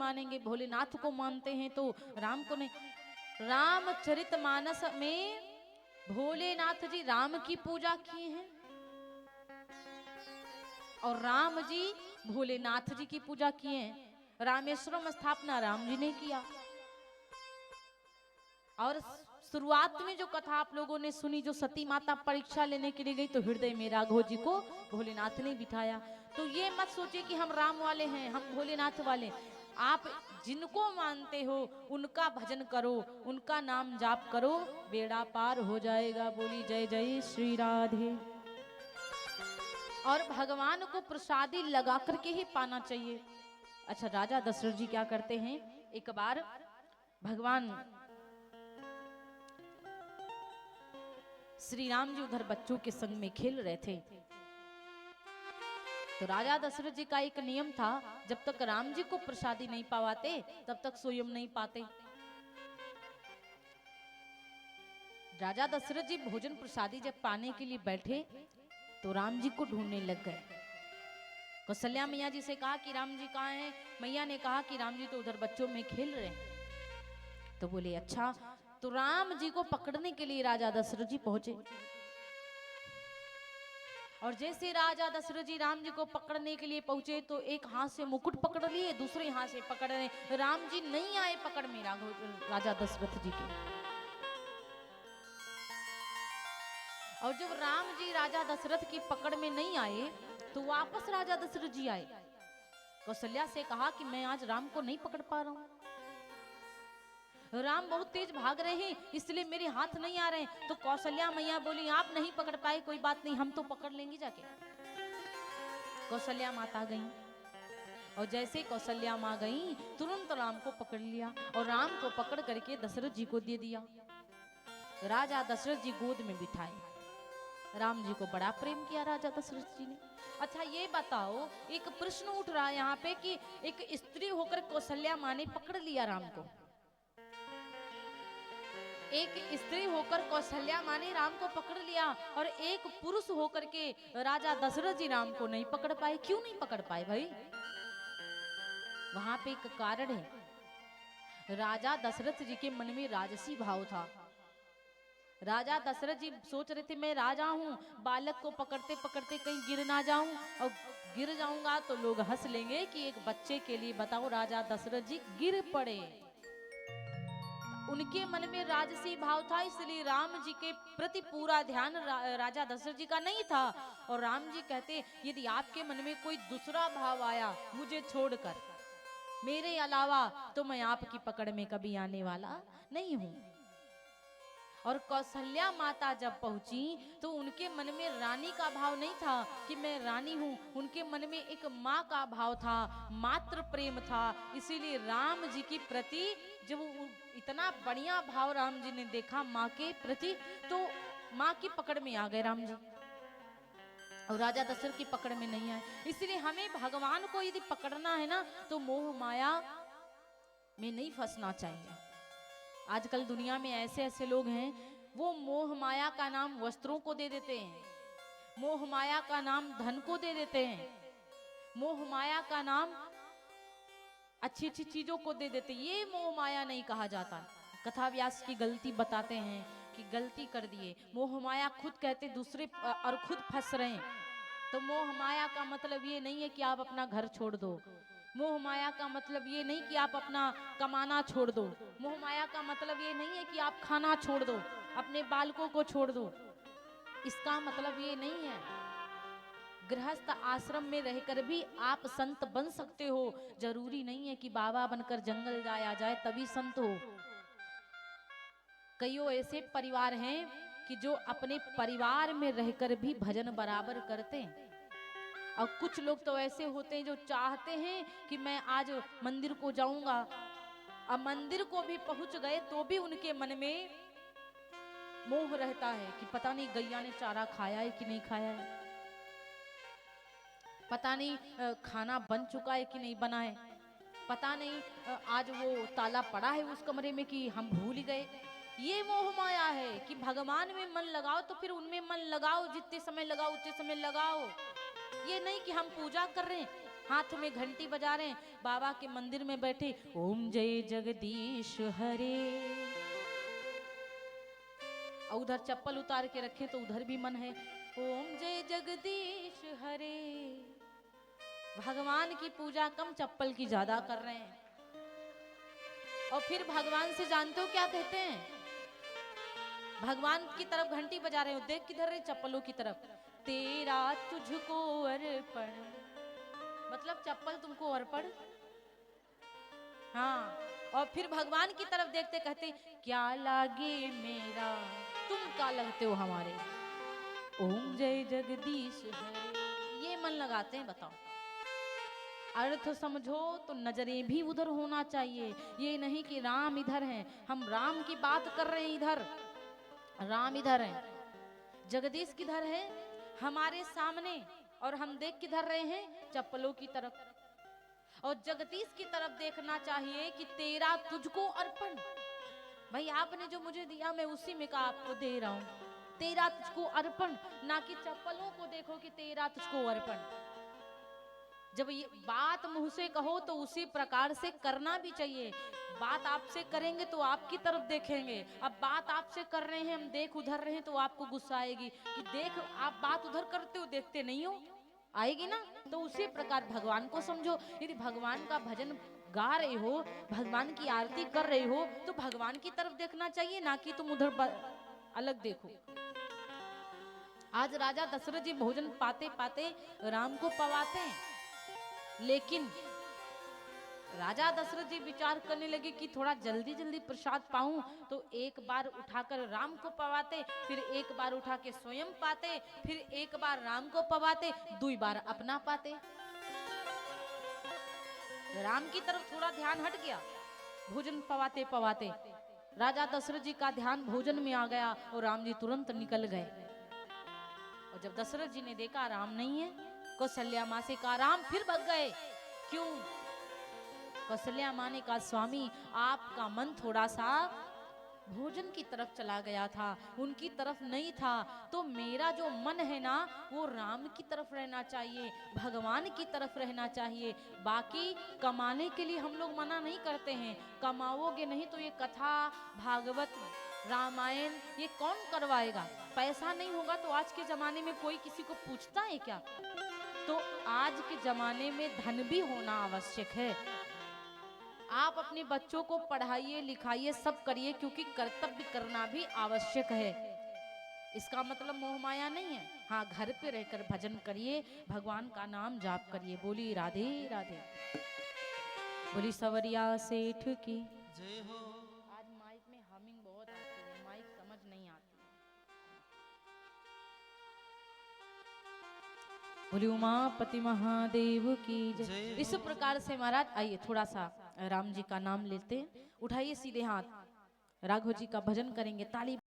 मानेंगे, भोलेनाथ को मानते हैं तो राम को नहीं। रामचरितमानस में भोलेनाथ जी राम की पूजा किए हैं और राम जी भोलेनाथ जी की पूजा किए हैं। रामेश्वरम स्थापना राम जी ने किया। और शुरुआत में जो कथा आप लोगों ने सुनी, जो सती माता परीक्षा लेने के लिए गई तो हृदय में राघव जी को भोलेनाथ ने बिठाया। तो ये मत सोचिए कि हम राम वाले हैं, हम भोलेनाथ वाले। आप जिनको मानते हो उनका भजन करो, उनका नाम जाप करो, बेड़ा पार हो जाएगा। बोली जय जय श्री राधे। और भगवान को प्रसादी लगा करके ही पाना चाहिए। अच्छा, राजा दशरथ जी क्या करते हैं, एक बार भगवान श्री राम जी उधर बच्चों के संग में खेल रहे थे। तो राजा दशरथ जी का एक नियम था, जब तक राम जी को प्रसादी नहीं पावाते तब तक स्वयं नहीं पाते। राजा दशरथ जी भोजन प्रसादी जब पाने के लिए बैठे तो राम जी को ढूंढने लग गए। कौशल्या मैया जी से कहा कि राम जी कहाँ हैं। मैया ने कहा कि राम जी तो उधर बच्चों में खेल रहे हैं। तो बोले अच्छा। तो राम जी को पकड़ने के लिए राजा दशरथ जी पहुंचे। और जैसे राजा दशरथ जी राम जी को पकड़ने के लिए पहुंचे तो एक हाथ से मुकुट पकड़ लिए, दूसरे हाथ से पकड़ रहे। राम जी नहीं आए पकड़ में राजा दशरथ जी के। और जब राम जी राजा दशरथ की पकड़ में नहीं आए तो वापस राजा दशरथ जी आए। कौशल्या से कहा कि मैं आज राम को नहीं पकड़ पा रहा हूं, राम बहुत तेज भाग रहे हैं इसलिए मेरे हाथ नहीं आ रहे हैं। तो कौशल्या मैया बोली आप नहीं पकड़ पाए, कोई बात नहीं, हम तो पकड़ लेंगे जाके। कौशल्या माता गई और जैसे कौशल्या माँ गई तुरंत राम को पकड़ लिया और राम को पकड़ करके दशरथ जी को दे दिया। राजा दशरथ जी गोद में बिठाए। राम जी को बड़ा प्रेम किया राजा दशरथ जी ने। अच्छा ये बताओ, एक प्रश्न उठ रहा है यहाँ पे कि एक स्त्री होकर कौशल्या माँ ने पकड़ लिया राम को, एक स्त्री होकर कौशल्या माँ ने राम को पकड़ लिया और एक पुरुष होकर के राजा दशरथ जी राम को नहीं पकड़ पाए। क्यों नहीं पकड़ पाए भाई? वहां पे एक कारण है। राजा दशरथ जी के मन में राजसी भाव था। राजा दशरथ जी सोच रहे थे मैं राजा हूं, बालक को पकड़ते पकड़ते कहीं गिर ना जाऊं, और गिर जाऊंगा तो लोग हंस लेंगे कि एक बच्चे के लिए बताओ राजा दशरथ जी गिर पड़े। उनके मन में राजसी भाव था, इसलिए राम जी के प्रति पूरा ध्यान राजा दशरथ जी का नहीं था। और राम जी कहते यदि आपके मन में कोई दूसरा भाव आया मुझे छोड़कर, मेरे अलावा, तो मैं आपकी पकड़ में कभी आने वाला नहीं हूं। और कौशल्या माता जब पहुंची तो उनके मन में रानी का भाव नहीं था कि मैं रानी हूं, उनके मन में एक माँ का भाव था, मातृ प्रेम था। इसीलिए राम जी के प्रति जब इतना बढ़िया भाव राम जी ने देखा माँ के प्रति, तो माँ की पकड़ में आ गए राम जी और राजा दशरथ की पकड़ में नहीं आए। इसलिए हमें भगवान को यदि पकड़ना है ना तो मोह माया में नहीं फंसना चाहिए। आजकल दुनिया में ऐसे ऐसे लोग हैं, वो मोह माया का नाम वस्त्रों को दे देते हैं, मोह माया का नाम धन को दे देते हैं, मोह माया का नाम अच्छी अच्छी चीजों को दे देते। ये मोह माया नहीं कहा जाता। कथा व्यास की गलती बताते हैं कि गलती कर दिए, मोह माया खुद कहते दूसरे और खुद फंस रहे हैं। तो मोह माया का मतलब ये नहीं है कि आप अपना घर छोड़ दो, मोह माया का मतलब ये नहीं कि आप अपना कमाना छोड़ दो, मोह माया का मतलब ये नहीं है कि आप खाना छोड़ दो, अपने बालकों को छोड़ दो। इसका मतलब ये नहीं है। गृहस्थ आश्रम में रहकर भी आप संत बन सकते हो, जरूरी नहीं है कि बाबा बनकर जंगल जाया जाए तभी संत हो। कईयों ऐसे परिवार हैं कि जो अपने परिवार में रहकर भी भजन बराबर करते हैं, और कुछ लोग तो ऐसे होते हैं जो चाहते हैं कि मैं आज मंदिर को जाऊंगा, अब मंदिर को भी पहुंच गए तो भी उनके मन में मोह रहता है कि पता नहीं गैया ने चारा खाया है कि नहीं खाया है, पता नहीं खाना बन चुका है कि नहीं बना है, पता नहीं आज वो ताला पड़ा है उस कमरे में कि हम भूल गए। ये मोह माया है कि भगवान में मन लगाओ तो फिर उनमें मन लगाओ, जितने समय लगाओ उतने समय लगाओ। ये नहीं कि हम पूजा कर रहे हैं, हाथ में घंटी बजा रहे हैं, बाबा के मंदिर में बैठे ओम जय जगदीश हरे, और उधर चप्पल उतार के रखे तो उधर भी मन है ओम जय जगदीश हरे। भगवान की पूजा कम, चप्पल की ज्यादा कर रहे हैं। और फिर भगवान से जानते हो क्या कहते हैं? भगवान की तरफ घंटी बजा रहे हो, देख किधर रहे? चप्पलों की तरफ। तेरा तुझको अर्पण, मतलब चप्पल तुमको अर्पण। हाँ, और फिर भगवान की तरफ देखते कहते क्या लागे मेरा, तुम क्या लगते हो हमारे। ओम जय जगदीश हरे, ये मन लगाते हैं। बताओ, अर्थ समझो तो नजरें भी उधर होना चाहिए। ये नहीं कि राम इधर हैं, हम राम की बात कर रहे हैं, इधर राम इधर हैं, जगदीश किधर है? हमारे सामने, और हम देख किधर रहे हैं? चप्पलों की तरफ। और जगदीश की तरफ देखना चाहिए कि तेरा तुझको अर्पण। भाई आपने जो मुझे दिया मैं उसी में का आपको दे रहा हूं। तेरा तुझको अर्पण, ना कि चप्पलों को देखो कि तेरा तुझको अर्पण। जब ये बात मुंह से कहो तो उसी प्रकार से करना भी चाहिए। बात आपसे करेंगे तो आपकी तरफ देखेंगे। अब बात आपसे कर रहे हैं, हम देख उधर रहे हैं, तो आपको गुस्सा आएगी कि देख आप बात उधर करते हो, देखते नहीं हो, आएगी ना। तो उसी प्रकार भगवान को समझो। यदि भगवान का भजन गा रहे हो, भगवान की आरती कर रहे हो, तो भगवान की तरफ देखना चाहिए, ना कि तुम उधर अलग देखो। आज राजा दशरथ जी भोजन पाते पाते राम को पवाते हैं, लेकिन राजा दशरथ जी विचार करने लगे कि थोड़ा जल्दी जल्दी प्रसाद पाऊं, तो एक बार उठाकर राम को पवाते, फिर एक बार उठा के स्वयं पाते, फिर एक बार राम को पवाते, 2 बार अपना पाते। राम की तरफ थोड़ा ध्यान हट गया भोजन पवाते पवाते। राजा दशरथ जी का ध्यान भोजन में आ गया और राम जी तुरंत निकल गए। और जब दशरथ जी ने देखा राम नहीं है, कौशल्या माँ से कहा राम फिर भग गए क्यों? कौशल्या माँ ने कहा स्वामी आपका मन थोड़ा सा भोजन की तरफ चला गया था, उनकी तरफ नहीं था। तो मेरा जो मन है ना वो राम की तरफ रहना चाहिए, भगवान की तरफ रहना चाहिए। बाकी कमाने के लिए हम लोग मना नहीं करते हैं, कमाओगे नहीं तो ये कथा भागवत रामायण ये कौन करवाएगा? पैसा नहीं होगा तो आज के जमाने में कोई किसी को पूछता है क्या? तो आज के जमाने में धन भी होना आवश्यक है। आप अपने बच्चों को पढ़ाइए लिखाइए सब करिए, क्योंकि कर्तव्य करना भी आवश्यक है। इसका मतलब मोह माया नहीं है। हाँ, घर पे रहकर भजन करिए, भगवान का नाम जाप करिए। बोली राधे राधे, बोली सवरिया सेठ की जय हो। आज माइक में हमिंग बहुत आती है, माइक समझ नहीं आती। बोली उमापति महादेव की जय। इस प्रकार से महाराज आइए थोड़ा सा राम जी का नाम लेते हैं, उठाइए सीधे हाथ, राघव जी का भजन करेंगे, ताली